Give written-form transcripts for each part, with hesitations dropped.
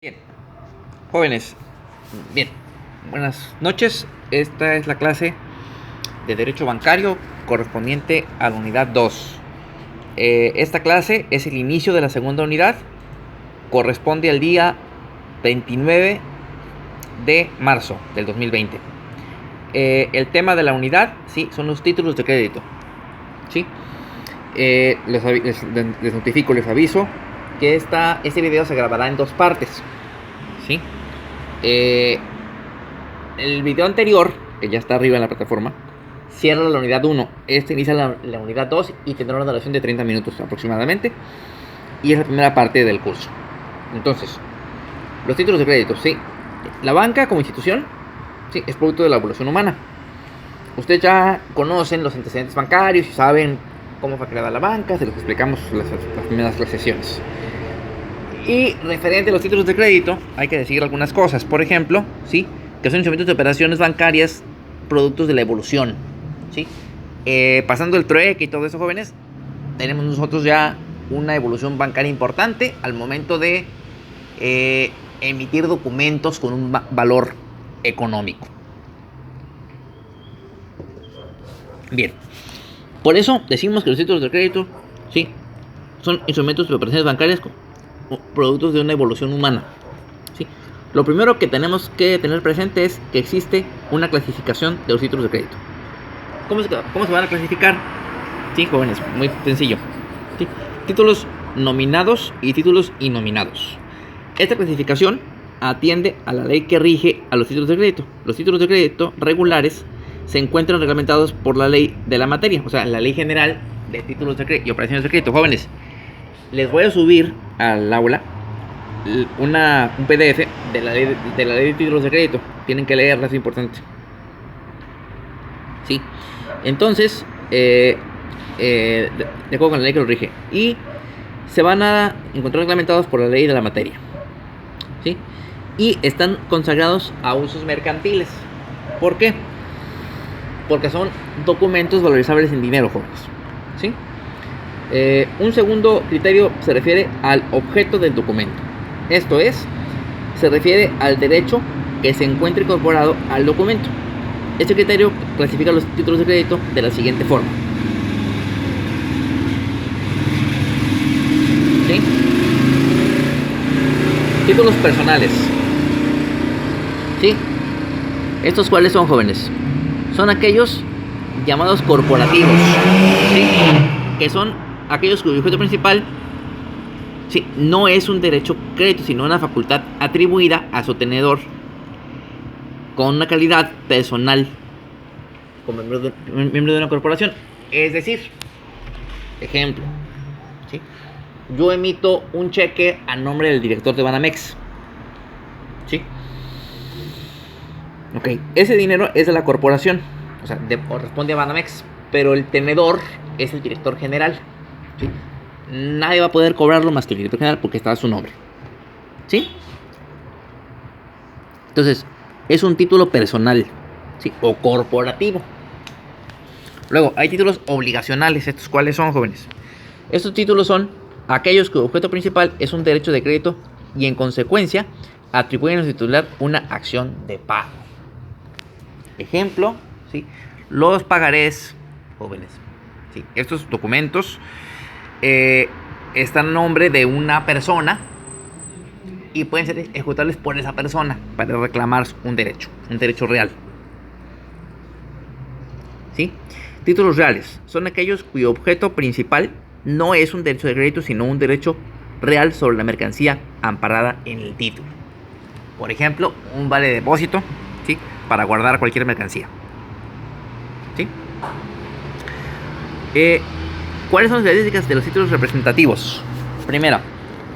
Bien, jóvenes, bien, buenas noches. Esta es la clase de Derecho Bancario correspondiente a la unidad 2. Esta clase es el inicio de la segunda unidad, corresponde al día 29 de marzo del 2020. El tema de la unidad, sí, son los títulos de crédito. ¿Sí? Les notifico, les aviso que este video se grabará en dos partes. ¿Sí? El video anterior, que ya está arriba en la plataforma, cierra la unidad 1. Este inicia la unidad 2 y tendrá una duración de 30 minutos aproximadamente. Y es la primera parte del curso. Entonces, los títulos de crédito, sí. La banca como institución, sí, es producto de la evolución humana. Ustedes ya conocen los antecedentes bancarios y saben cómo fue creada la banca, se los explicamos las primeras sesiones. Y referente a los títulos de crédito, hay que decir algunas cosas. Por ejemplo, ¿sí? Que son instrumentos de operaciones bancarias productos de la evolución. ¿Sí? Pasando el trueque y todo eso, jóvenes, tenemos nosotros ya una evolución bancaria importante al momento de emitir documentos con un valor económico. Bien, por eso decimos que los títulos de crédito, sí, son instrumentos de operaciones bancarias productos de una evolución humana. ¿Sí? Lo primero que tenemos que tener presente es que existe una clasificación de los títulos de crédito. ¿Cómo se van a clasificar? Sí, jóvenes, muy sencillo. ¿Sí? Títulos nominados y títulos innominados. Esta clasificación atiende a la ley que rige a los títulos de crédito. Los títulos de crédito regulares se encuentran reglamentados por la ley de la materia, o sea, la ley general de títulos de crédito y operaciones de crédito. Jóvenes, les voy a subir al aula un PDF de la ley de títulos de crédito. Tienen que leerla, es importante. Sí. Entonces, de acuerdo con la ley que lo rige. Y se van a encontrar reglamentados por la ley de la materia. ¿Sí? Y están consagrados a usos mercantiles. ¿Por qué? Porque son documentos valorizables en dinero, jóvenes. ¿Sí? Un segundo criterio se refiere al objeto del documento. Esto es, se refiere al derecho que se encuentra incorporado al documento. Este criterio clasifica los títulos de crédito de la siguiente forma. ¿Sí? Títulos personales. ¿Sí? ¿Estos cuáles son, jóvenes? Son aquellos llamados corporativos. ¿Sí? Que son aquellos cuyo objeto principal, sí, no es un derecho crédito, sino una facultad atribuida a su tenedor con una calidad personal como miembro de una corporación. Es decir, ejemplo, ¿sí? Yo emito un cheque a nombre del director de Banamex. ¿Sí? Ok, ese dinero es de la corporación, o sea, corresponde a Banamex, pero el tenedor es el director general. ¿Sí? Nadie va a poder cobrarlo más que el director general porque está a su nombre. ¿Sí? Entonces, es un título personal, ¿sí? O corporativo. Luego, hay títulos obligacionales. ¿Estos cuáles son, jóvenes? Estos títulos son aquellos cuyo objeto principal es un derecho de crédito y en consecuencia atribuyen a su titular una acción de pago. Ejemplo, ¿sí? Los pagarés, jóvenes. ¿Sí? Estos documentos están a nombre de una persona y pueden ser ejecutables por esa persona para reclamar un derecho real. ¿Sí? Títulos reales son aquellos cuyo objeto principal no es un derecho de crédito, sino un derecho real sobre la mercancía amparada en el título. Por ejemplo, un vale de depósito, ¿sí? Para guardar cualquier mercancía. ¿Sí? ¿Cuáles son las características de los títulos representativos? Primera,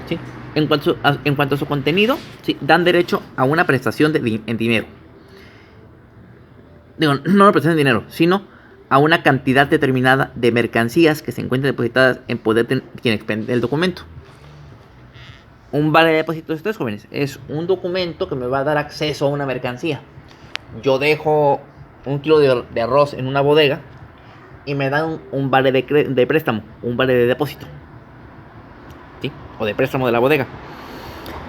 ¿sí? En cuanto a su contenido, ¿sí? Dan derecho a una prestación en dinero. Digo, no una prestación en dinero, sino a una cantidad determinada de mercancías que se encuentran depositadas en poder de quien expende el documento. Un vale de depósito de ustedes, jóvenes, es un documento que me va a dar acceso a una mercancía. Yo dejo 1 kilo de arroz en una bodega y me dan un vale de préstamo, un vale de depósito, ¿sí? O de préstamo de la bodega.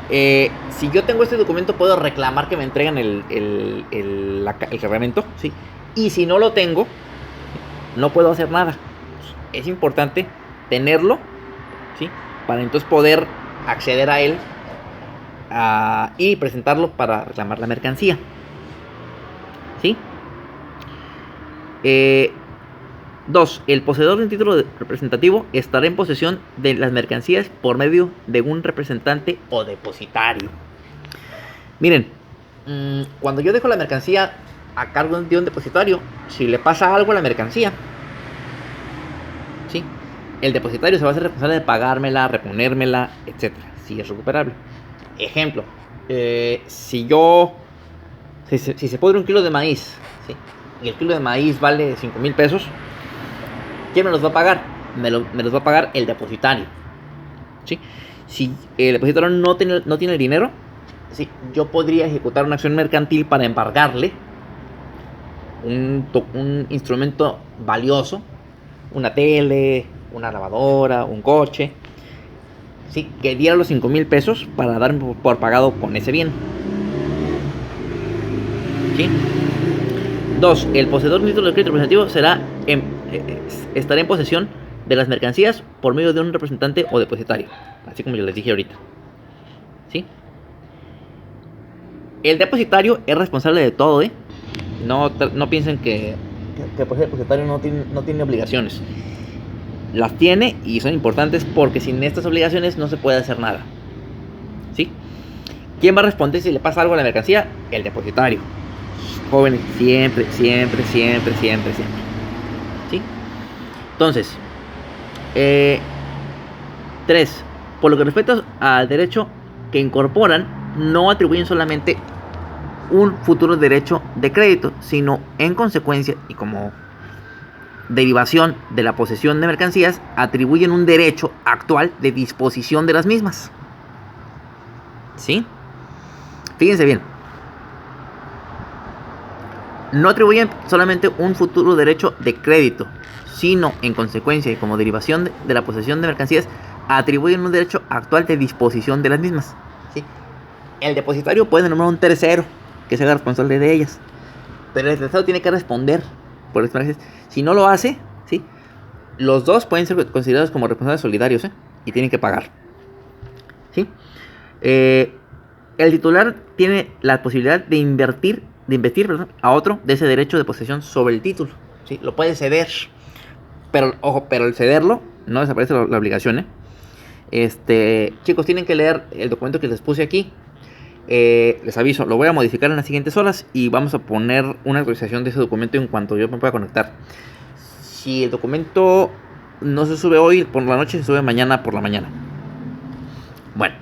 Si yo tengo este documento, puedo reclamar que me entreguen el cargamento, ¿sí? Y si no lo tengo, no puedo hacer nada. Es importante tenerlo, ¿sí? Para entonces poder acceder a él y presentarlo para reclamar la mercancía, ¿sí? 2. El poseedor de un título representativo estará en posesión de las mercancías por medio de un representante o depositario. Miren, cuando yo dejo la mercancía a cargo de un depositario, si le pasa algo a la mercancía, ¿sí? El depositario se va a hacer responsable de pagármela, reponérmela, etc. Si es recuperable. Ejemplo, si se pudre un kilo de maíz, ¿sí? Y el kilo de maíz vale 5,000 pesos, ¿quién me los va a pagar? Me los va a pagar el depositario, ¿sí? Si el depositario no tiene el dinero, ¿sí? Yo podría ejecutar una acción mercantil para embargarle un instrumento valioso, una tele, una lavadora, un coche, ¿sí? Que diera los 5,000 pesos para darme por pagado con ese bien, ¿sí? 2. El poseedor de un título de crédito representativo estará en posesión de las mercancías por medio de un representante o depositario, así como yo les dije ahorita, ¿sí? El depositario es responsable de todo, ¿eh? No piensen que el depositario no tiene obligaciones. Las tiene y son importantes porque sin estas obligaciones no se puede hacer nada, ¿sí? ¿Quién va a responder si le pasa algo a la mercancía? El depositario. Jóvenes, siempre, ¿sí? Entonces, 3. Por lo que respecta al derecho que incorporan, no atribuyen solamente un futuro derecho de crédito, sino en consecuencia y como derivación de la posesión de mercancías, atribuyen un derecho actual de disposición de las mismas, ¿sí? Fíjense bien. No atribuyen solamente un futuro derecho de crédito, sino en consecuencia y como derivación de la posesión de mercancías, atribuyen un derecho actual de disposición de las mismas, ¿sí? El depositario puede nombrar un tercero que sea responsable de ellas, pero el tercero tiene que responder por las mercancías. Si no lo hace, ¿sí? Los dos pueden ser considerados como responsables solidarios, y tienen que pagar, ¿sí? El titular tiene la posibilidad de investir a otro de ese derecho de posesión sobre el título, ¿sí? Lo puede ceder, pero ojo, pero el cederlo no desaparece la obligación, chicos, tienen que leer el documento que les puse aquí. Les aviso, lo voy a modificar en las siguientes horas y vamos a poner una actualización de ese documento en cuanto yo me pueda conectar. Si el documento no se sube hoy por la noche, se sube mañana por la mañana. Bueno,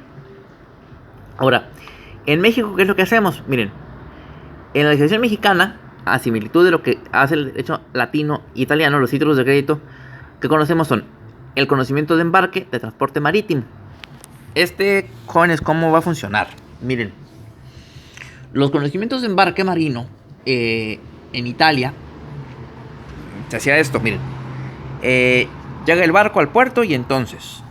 ahora, en México, ¿qué es lo que hacemos? Miren, en la legislación mexicana, a similitud de lo que hace el derecho latino e italiano, los títulos de crédito que conocemos son el conocimiento de embarque de transporte marítimo. Jóvenes, ¿cómo va a funcionar? Miren, los conocimientos de embarque marino en Italia se hacía esto, miren. Llega el barco al puerto y entonces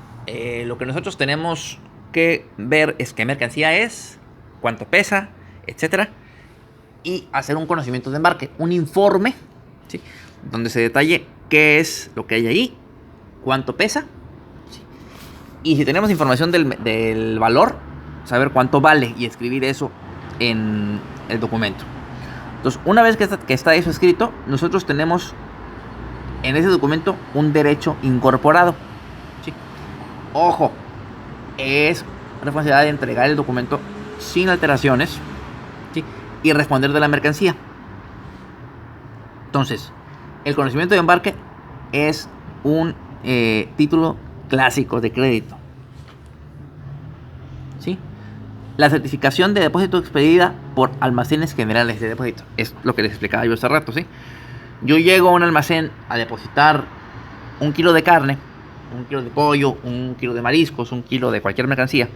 lo que nosotros tenemos que ver es qué mercancía es, cuánto pesa, etcétera, y hacer un conocimiento de embarque, un informe, ¿sí? Donde se detalle qué es lo que hay ahí, cuánto pesa, ¿sí? Y si tenemos información del valor, saber cuánto vale y escribir eso en el documento. Entonces, una vez que está eso escrito, nosotros tenemos en ese documento un derecho incorporado, ¿sí? Ojo, es responsabilidad de entregar el documento sin alteraciones, ¿sí? Y responder de la mercancía. Entonces, el conocimiento de embarque es un título clásico de crédito, ¿sí? La certificación de depósito expedida por almacenes generales de depósito es lo que les explicaba yo hace rato, ¿sí? Yo llego a un almacén a depositar 1 kilo de carne, 1 kilo de pollo, 1 kilo de mariscos, 1 kilo de cualquier mercancía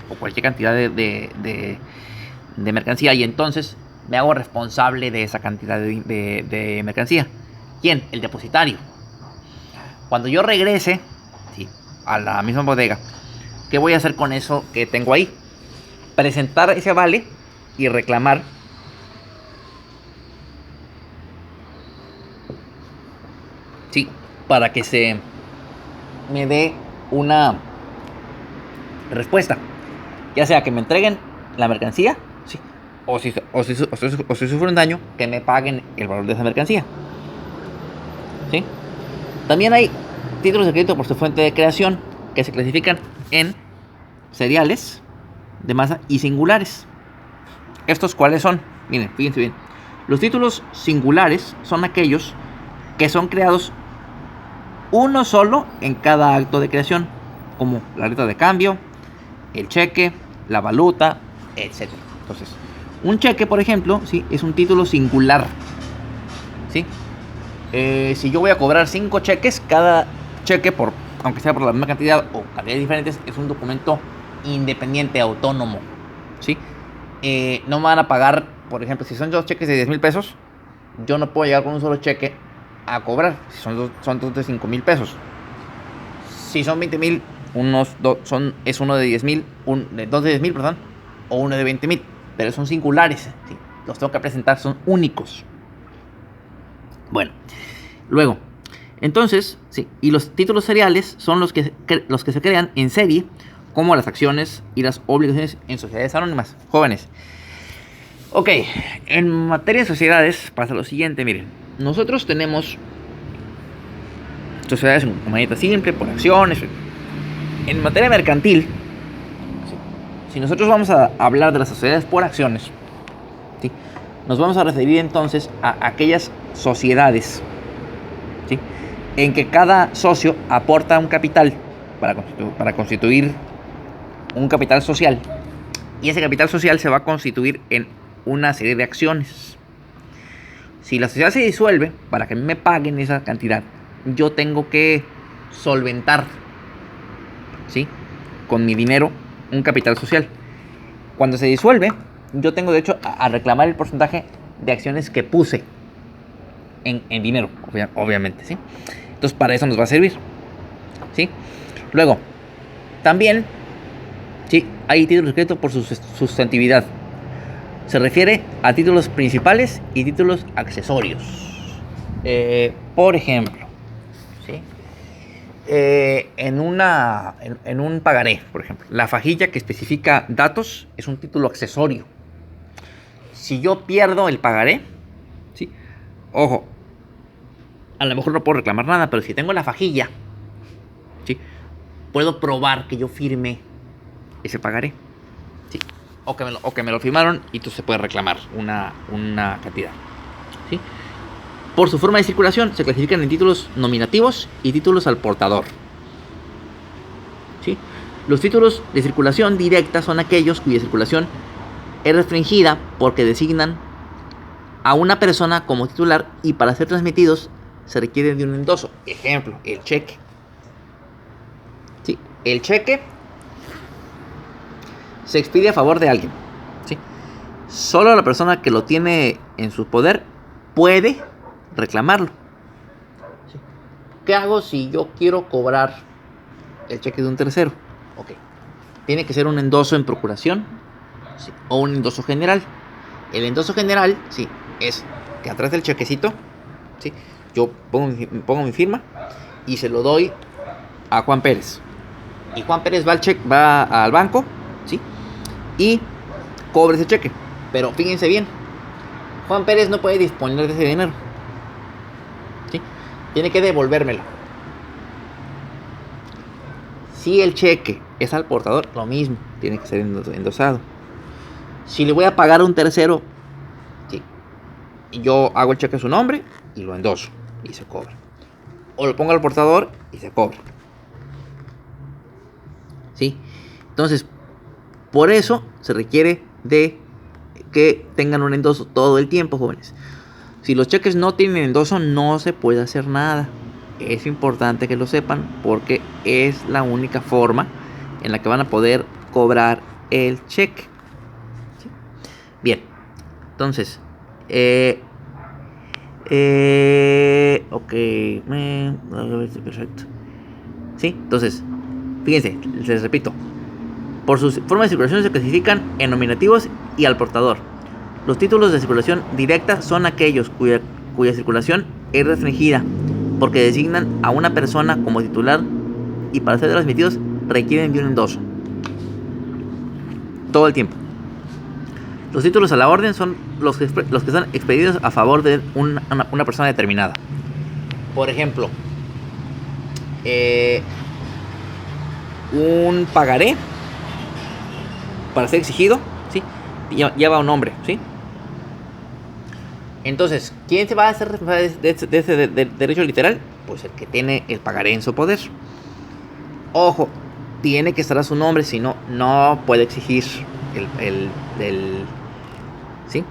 o cualquier cantidad de mercancía, y entonces me hago responsable de esa cantidad de mercancía. ¿Quién? El depositario. Cuando yo regrese, ¿sí?, a la misma bodega, ¿qué voy a hacer con eso que tengo ahí? presentar ese avale y reclamar sí, para que se me dé una respuesta, ya sea que me entreguen la mercancía, sí, o si sufre un daño, que me paguen el valor de esa mercancía, ¿sí? También hay títulos de crédito por su fuente de creación que se clasifican en seriales, de masa y singulares. ¿Estos cuáles son? Miren, fíjense bien. Los títulos singulares son aquellos que son creados uno solo en cada acto de creación, como la letra de cambio, el cheque, la valuta, etc. Entonces, un cheque, por ejemplo, ¿sí? Es un título singular, ¿sí? Si yo voy a cobrar 5 cheques, cada cheque, aunque sea por la misma cantidad o cantidades diferentes, es un documento independiente, autónomo, ¿sí? No me van a pagar, por ejemplo, si son 2 cheques de 10,000 pesos, yo no puedo llegar con un solo cheque a cobrar, si son dos de 5,000 pesos. Si son 20,000, es uno de 10,000, dos de 10,000, perdón, o uno de 20,000, pero son singulares, ¿sí? Los tengo que presentar, son únicos. Bueno, luego, entonces, sí, y los títulos seriales son los que se crean en serie, como las acciones y las obligaciones en sociedades anónimas. Jóvenes, ok, en materia de sociedades pasa lo siguiente, miren, nosotros tenemos sociedades en manera simple, por acciones. En materia mercantil, si nosotros vamos a hablar de las sociedades por acciones, ¿sí? Nos vamos a referir entonces a aquellas sociedades, ¿sí? En que cada socio aporta un capital para constituir un capital social, y ese capital social se va a constituir en una serie de acciones. Si la sociedad se disuelve, para que me paguen esa cantidad, yo tengo que solventar, ¿sí? Con mi dinero un capital social. Cuando se disuelve, yo tengo derecho a reclamar el porcentaje de acciones que puse en dinero, obviamente, ¿sí? Entonces, para eso nos va a servir, ¿sí? Luego, también, ¿sí? Hay títulos de crédito por su sustantividad. Se refiere a títulos principales y títulos accesorios. Por ejemplo, ¿sí? En un pagaré, por ejemplo, la fajilla que especifica datos es un título accesorio. Si yo pierdo el pagaré, ¿sí? Ojo, a lo mejor no puedo reclamar nada, pero si tengo la fajilla, ¿sí? Puedo probar que yo firmé ese pagaré, ¿sí? O que me lo firmaron, y entonces se puede reclamar una cantidad, ¿sí? Por su forma de circulación se clasifican en títulos nominativos y títulos al portador, ¿sí? Los títulos de circulación directa son aquellos cuya circulación es restringida porque designan a una persona como titular, y para ser transmitidos se requiere de un endoso. Ejemplo, el cheque, ¿sí? El cheque se expide a favor de alguien, ¿sí? Solo la persona que lo tiene en su poder puede reclamarlo, ¿sí? ¿Qué hago si yo quiero cobrar el cheque de un tercero? Ok, tiene que ser un endoso en procuración, ¿sí? O un endoso general. El endoso general, sí, es que atrás del chequecito, ¿sí? Yo pongo mi firma y se lo doy a Juan Pérez. Y Juan Pérez va al banco, ¿sí? Y cobra ese cheque. Pero fíjense bien, Juan Pérez no puede disponer de ese dinero, ¿sí? Tiene que devolvérmelo. Si el cheque es al portador, lo mismo, tiene que ser endosado. Si le voy a pagar a un tercero, ¿sí? Yo hago el cheque a su nombre y lo endoso y se cobra. O lo pongo al portador y se cobra, ¿sí? Entonces, por eso se requiere de que tengan un endoso todo el tiempo, jóvenes. Si los cheques no tienen endoso, no se puede hacer nada. Es importante que lo sepan, porque es la única forma en la que van a poder cobrar el cheque, ¿sí? Bien, entonces, ok, perfecto. Sí, entonces, fíjense, les repito, Por su forma de circulación se clasifican en nominativos y al portador. Los títulos de circulación directa son aquellos cuya circulación es restringida, porque designan a una persona como titular y para ser transmitidos requieren de un endoso. Todo el tiempo. Los títulos a la orden son los que están expedidos a favor de una persona determinada. Por ejemplo, un pagaré para ser exigido, ¿sí? Lleva un nombre, ¿sí? Entonces, ¿quién se va a hacer responsable de ese derecho literal? Pues el que tiene el pagaré en su poder. Ojo, tiene que estar a su nombre, si no, no puede exigir ¿sí?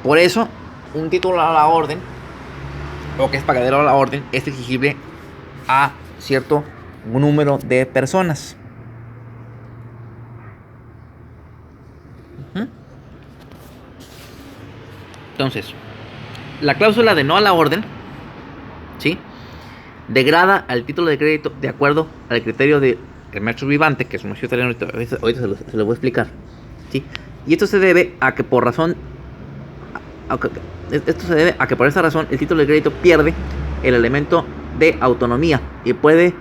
Por eso, un título a la orden, o que es pagadero a la orden, es exigible a cierto número de personas. Entonces, la cláusula de no a la orden, ¿sí?, degrada al título de crédito de acuerdo al criterio de Demetrio Vivante, que es un maestro italiano, ahorita se lo voy a explicar, ¿sí? Y esto se debe a que por esa razón el título de crédito pierde el elemento de autonomía y puede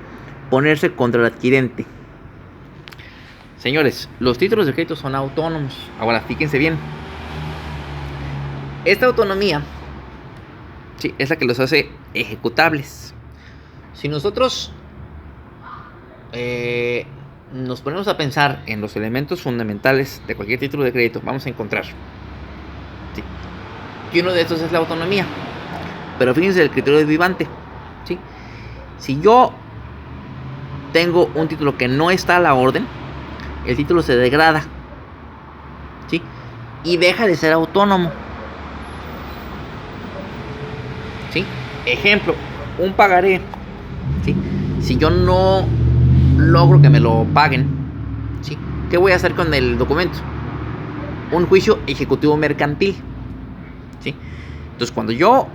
ponerse contra el adquirente. Señores, los títulos de crédito son autónomos. Ahora, fíjense bien. Esta autonomía, sí, es la que los hace ejecutables. Si nosotros nos ponemos a pensar en los elementos fundamentales de cualquier título de crédito, vamos a encontrar, ¿sí?, que uno de estos es la autonomía. Pero fíjense el criterio de Vivante, ¿sí? Si yo tengo un título que no está a la orden, el título se degrada, ¿sí?, y deja de ser autónomo, ¿sí? Ejemplo, un pagaré, ¿sí? Si yo no logro que me lo paguen, ¿sí?, ¿qué voy a hacer con el documento? Un juicio ejecutivo mercantil, ¿sí? Entonces, cuando yo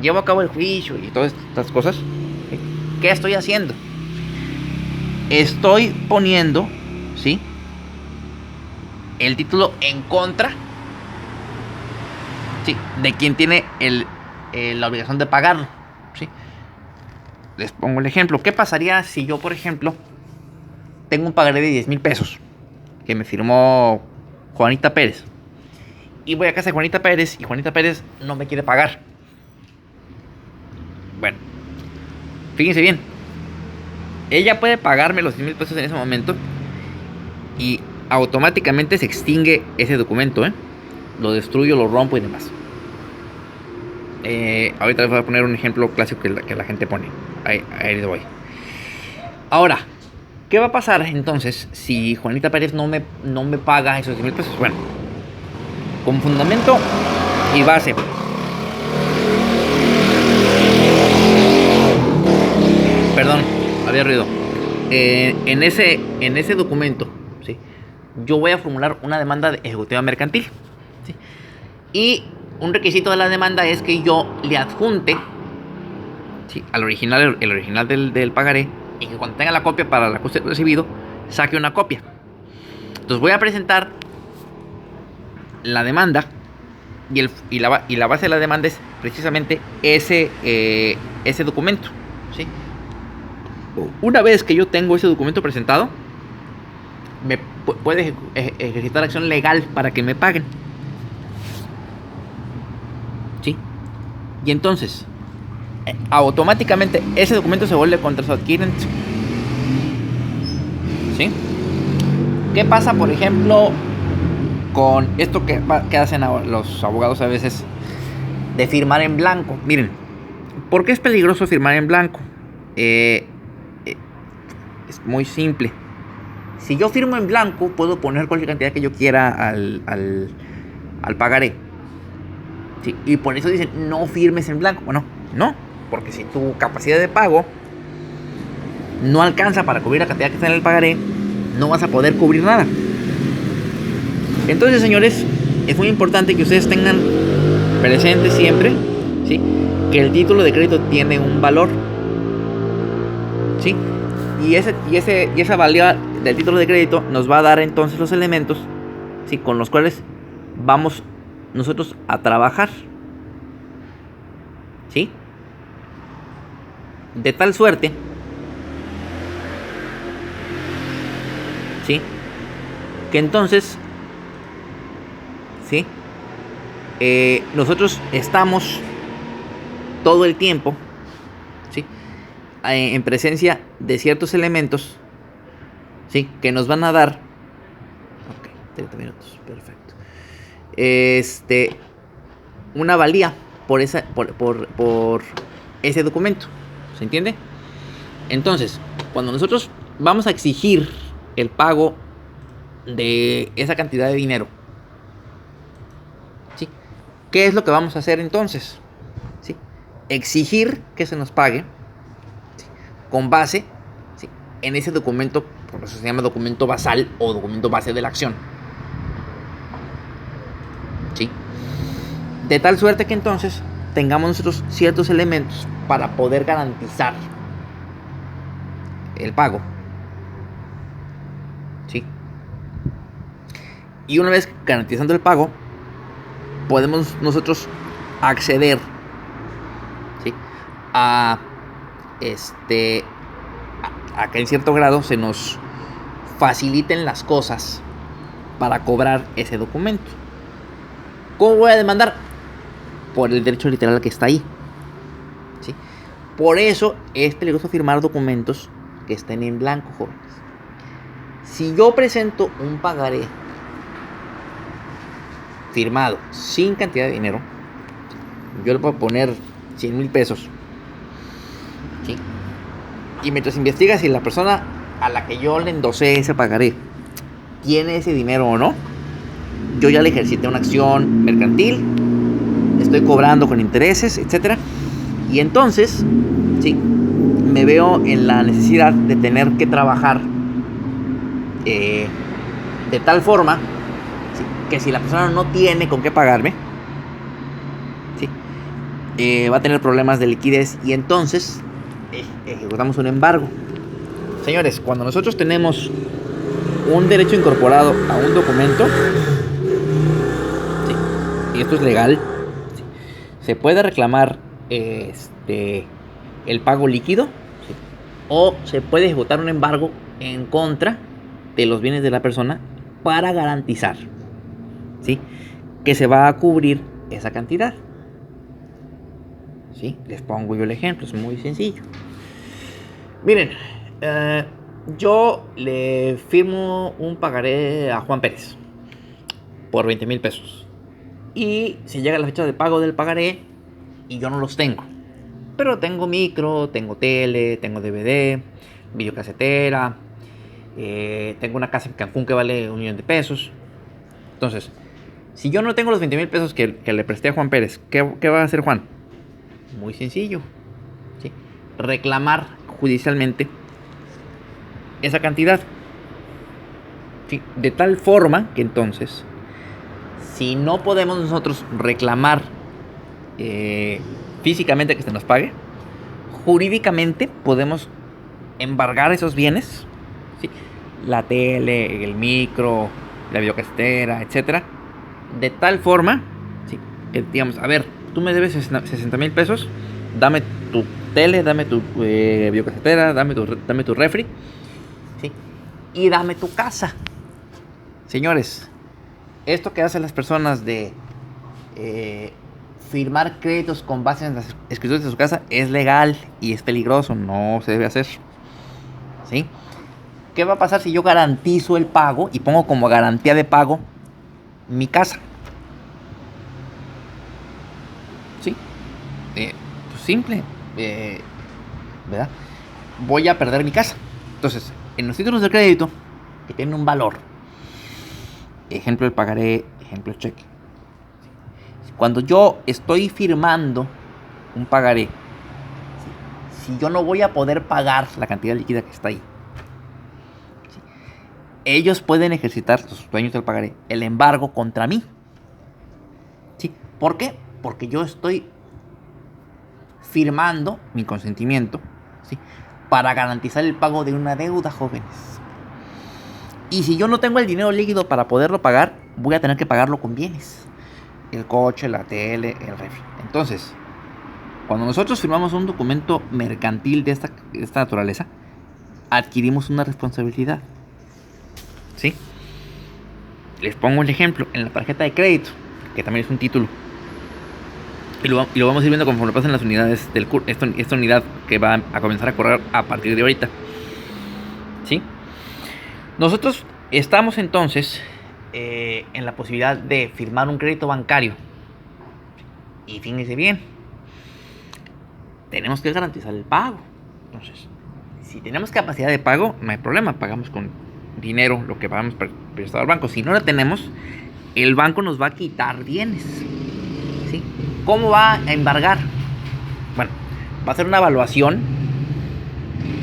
llevo a cabo el juicio y todas estas cosas, ¿sí?, ¿qué estoy haciendo? Estoy poniendo, ¿sí?, el título en contra, ¿sí?, de quien tiene la obligación de pagarlo, ¿sí? Les pongo el ejemplo. ¿Qué pasaría si yo, por ejemplo, tengo un pagaré de 10,000 pesos que me firmó Juanita Pérez, y voy a casa de Juanita Pérez y Juanita Pérez no me quiere pagar? Bueno, fíjense bien, ella puede pagarme los 10,000 pesos en ese momento y automáticamente se extingue ese documento, lo destruyo, lo rompo y demás. Ahorita les voy a poner un ejemplo clásico que la gente pone. Ahí les voy. Ahora, ¿qué va a pasar entonces si Juanita Pérez no me paga esos 10,000 pesos? Bueno, con fundamento y base, perdón, había ruido. En ese documento, ¿sí?, yo voy a formular una demanda ejecutiva mercantil, ¿sí?, y un requisito de la demanda es que yo le adjunte, ¿sí?, al original, el original del pagaré, y que cuando tenga la copia para el ajuste recibido, saque una copia. Entonces voy a presentar la demanda y la base de la demanda es precisamente ese documento, ¿sí? Una vez que yo tengo ese documento presentado, me puede ejercitar acción legal para que me paguen, ¿sí? Y entonces automáticamente ese documento se vuelve contra su adquirente, ¿sí? ¿Qué pasa, por ejemplo, con esto que hacen los abogados a veces de firmar en blanco? Miren, ¿por qué es peligroso firmar en blanco? Es muy simple. Si yo firmo en blanco, puedo poner cualquier cantidad que yo quiera al pagaré, ¿sí? Y por eso dicen, no firmes en blanco. Bueno, no, porque si tu capacidad de pago no alcanza para cubrir la cantidad que está en el pagaré, no vas a poder cubrir nada. Entonces, señores, es muy importante que ustedes tengan presente siempre, ¿sí?, que el título de crédito tiene un valor, ¿sí? Y esa del título de crédito nos va a dar entonces los elementos, ¿sí?, con los cuales vamos nosotros a trabajar, ¿sí? De tal suerte, ¿sí?, que entonces, ¿sí?, nosotros estamos todo el tiempo, ¿sí?, en presencia de ciertos elementos, ¿sí?, que nos van a dar, ok, 30 minutos, perfecto, una valía por ese documento, ¿se entiende? Entonces, cuando nosotros vamos a exigir el pago de esa cantidad de dinero, ¿sí?, ¿qué es lo que vamos a hacer entonces? ¿Sí? Exigir que se nos pague, ¿sí?, con base, ¿sí?, en ese documento, por eso se llama documento basal o documento base de la acción, ¿sí? De tal suerte que entonces tengamos nosotros ciertos elementos para poder garantizar el pago, ¿sí? Y una vez garantizando el pago, podemos nosotros acceder, ¿sí?, a que en cierto grado se nos faciliten las cosas para cobrar ese documento. ¿Cómo voy a demandar? Por el derecho literal que está ahí, ¿sí? Por eso es peligroso firmar documentos que estén en blanco, jóvenes. Si yo presento un pagaré firmado sin cantidad de dinero, yo le puedo poner 100,000 pesos, ¿sí?, y mientras investiga si la persona a la que yo le endosé ese pagaré tiene ese dinero o no, yo ya le ejercité una acción mercantil, estoy cobrando con intereses, etcétera, y entonces, sí, me veo en la necesidad de tener que trabajar de tal forma, ¿sí?, que si la persona no tiene con qué pagarme, ¿sí?, va a tener problemas de liquidez y entonces ejecutamos un embargo. Señores, cuando nosotros tenemos un derecho incorporado a un documento, ¿sí?, y esto es legal, ¿sí?, se puede reclamar el pago líquido, ¿sí?, o se puede ejecutar un embargo en contra de los bienes de la persona para garantizar, ¿sí?, que se va a cubrir esa cantidad. ¿Sí? Les pongo yo el ejemplo, es muy sencillo. Miren, yo le firmo un pagaré a Juan Pérez por 20,000 pesos. Y si llega la fecha de pago del pagaré y yo no los tengo, pero tengo micro, tengo tele, tengo DVD, videocasetera, tengo una casa en Cancún que vale 1,000,000 de pesos. Entonces, si yo no tengo los 20,000 pesos que le presté a Juan Pérez, ¿qué va a hacer Juan? Muy sencillo, ¿sí?, reclamar judicialmente esa cantidad, ¿sí?, de tal forma que entonces, si no podemos nosotros reclamar físicamente que se nos pague, jurídicamente podemos embargar esos bienes, ¿sí?, la tele, el micro, la videocasetera, etcétera, de tal forma, ¿sí?, que digamos, a ver, tú me debes 60,000 pesos, dame tu tele, dame tu videocasetera, dame tu refri, ¿sí?, y dame tu casa. Señores, esto que hacen las personas de firmar créditos con base en las escrituras de su casa es legal y es peligroso, no se debe hacer, ¿sí? ¿Qué va a pasar si yo garantizo el pago y pongo como garantía de pago mi casa? ¿Sí? Pues simple, ¿verdad? Voy a perder mi casa. Entonces, en los títulos de crédito que tienen un valor, ejemplo el pagaré, ejemplo el cheque, cuando yo estoy firmando un pagaré, si yo no voy a poder pagar la cantidad líquida que está ahí, ellos pueden ejercitar, los dueños del pagaré, el embargo contra mí, ¿sí? ¿Por qué? Porque yo estoy firmando mi consentimiento, ¿sí?, para garantizar el pago de una deuda, jóvenes. Y si yo no tengo el dinero líquido para poderlo pagar, voy a tener que pagarlo con bienes. El coche, la tele, el refri. Entonces, cuando nosotros firmamos un documento mercantil de esta naturaleza, adquirimos una responsabilidad. ¿Sí? Les pongo el ejemplo en la tarjeta de crédito, que también es un título. Y lo vamos a ir viendo conforme pasen las unidades del curso. Esta unidad que va a comenzar a correr a partir de ahorita. ¿Sí? Nosotros estamos entonces en la posibilidad de firmar un crédito bancario. Y fíjense bien, tenemos que garantizar el pago. Entonces, si tenemos capacidad de pago, no hay problema, pagamos con dinero lo que pagamos prestado al banco. Si no lo tenemos, el banco nos va a quitar bienes. ¿Sí? ¿Cómo va a embargar? Bueno, va a hacer una evaluación.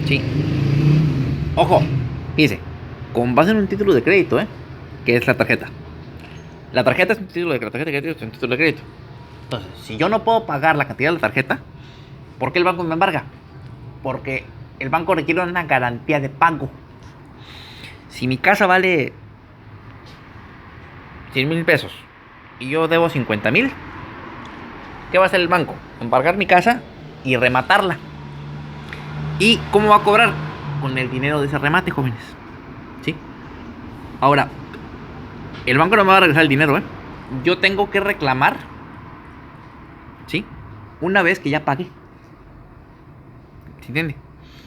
¿Sí? Ojo, fíjense, con base en un título de crédito, que es la tarjeta. La tarjeta es un título de crédito, la tarjeta de crédito es un título de crédito. Entonces, si yo no puedo pagar la cantidad de la tarjeta, ¿por qué el banco me embarga? Porque el banco requiere una garantía de pago. Si mi casa vale 100,000 pesos y yo debo 50,000, ¿qué va a hacer el banco? Embargar mi casa y rematarla. ¿Y cómo va a cobrar? Con el dinero de ese remate, jóvenes. ¿Sí? Ahora, el banco no me va a regresar el dinero, Yo tengo que reclamar, ¿sí? Una vez que ya pagué. ¿Se entiende?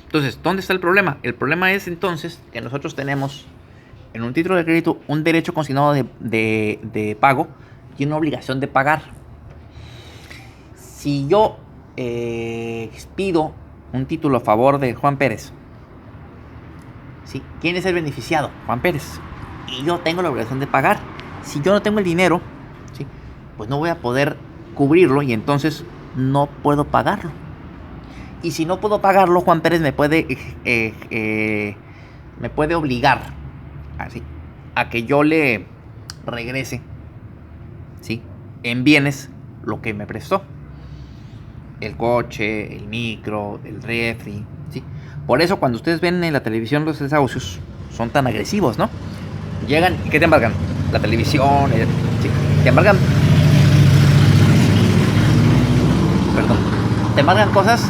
Entonces, ¿dónde está el problema? El problema es entonces que nosotros tenemos en un título de crédito un derecho consignado de pago y una obligación de pagar. Si yo expido un título a favor de Juan Pérez, ¿sí? ¿Quién es el beneficiado? Juan Pérez. Y yo tengo la obligación de pagar. Si yo no tengo el dinero, ¿sí? Pues no voy a poder cubrirlo y entonces no puedo pagarlo. Y si no puedo pagarlo, Juan Pérez me puede obligar, ¿sí?, a que yo le regrese, ¿sí?, en bienes lo que me prestó. El coche, el micro, el refri, ¿sí? Por eso cuando ustedes ven en la televisión los desahucios son tan agresivos, ¿no? Llegan y ¿qué te embargan? La televisión, ¿sí? Te embargan. Perdón. Te embargan cosas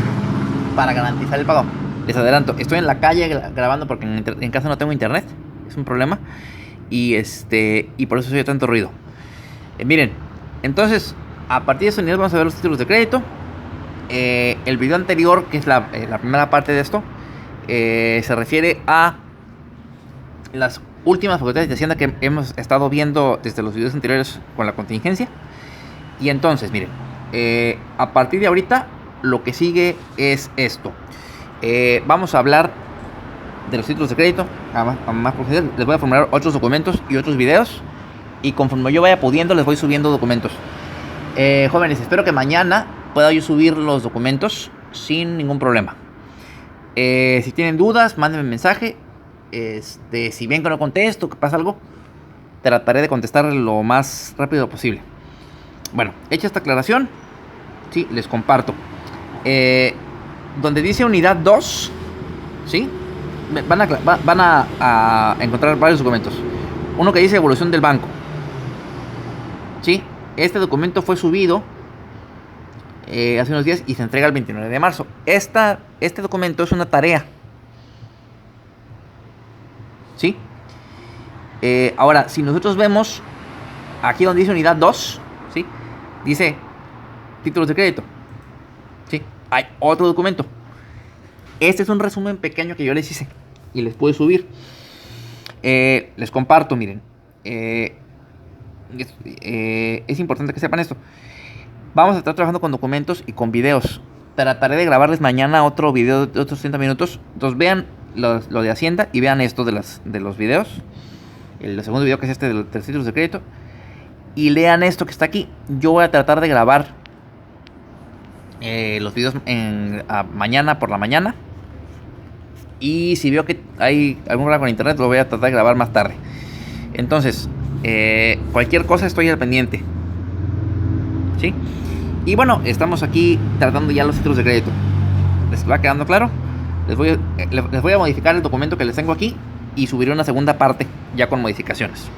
para garantizar el pago. Les adelanto, estoy en la calle grabando porque en casa no tengo internet. Es un problema. Y por eso se oye tanto ruido. Miren, entonces, a partir de esta unidad vamos a ver los títulos de crédito. El video anterior, que es la primera parte de esto, se refiere a las últimas facultades de Hacienda que hemos estado viendo desde los videos anteriores con la contingencia. Y entonces, miren, a partir de ahorita lo que sigue es esto. Vamos a hablar de los títulos de crédito a más profundidad. Les voy a formular otros documentos y otros videos, y conforme yo vaya pudiendo les voy subiendo documentos. Jóvenes, espero que mañana pueda yo subir los documentos sin ningún problema. Si tienen dudas, mándenme un mensaje. Si ven que no contesto, que pasa algo, trataré de contestar lo más rápido posible. Bueno, hecha esta aclaración, sí, les comparto. Donde dice unidad 2, ¿sí?, van a encontrar varios documentos. Uno que dice evolución del banco, ¿sí? Este documento fue subido hace unos días y se entrega el 29 de marzo. Este documento es una tarea, ¿sí? Ahora, si nosotros vemos aquí donde dice unidad 2, ¿sí?, dice títulos de crédito, ¿sí? Hay otro documento. Este es un resumen pequeño que yo les hice y les pude subir. Les comparto, miren. Es importante que sepan esto. Vamos a estar trabajando con documentos y con videos. Trataré de grabarles mañana otro video de otros 30 minutos. Entonces vean lo de Hacienda y vean esto de los videos. El segundo video, que es este de los títulos de crédito. Y lean esto que está aquí. Yo voy a tratar de grabar los videos mañana por la mañana. Y si veo que hay algún problema con internet, lo voy a tratar de grabar más tarde. Entonces, cualquier cosa estoy al pendiente, ¿sí? Y bueno, estamos aquí tratando ya los títulos de crédito. ¿Les va quedando claro? Les voy a modificar el documento que les tengo aquí y subiré una segunda parte ya con modificaciones.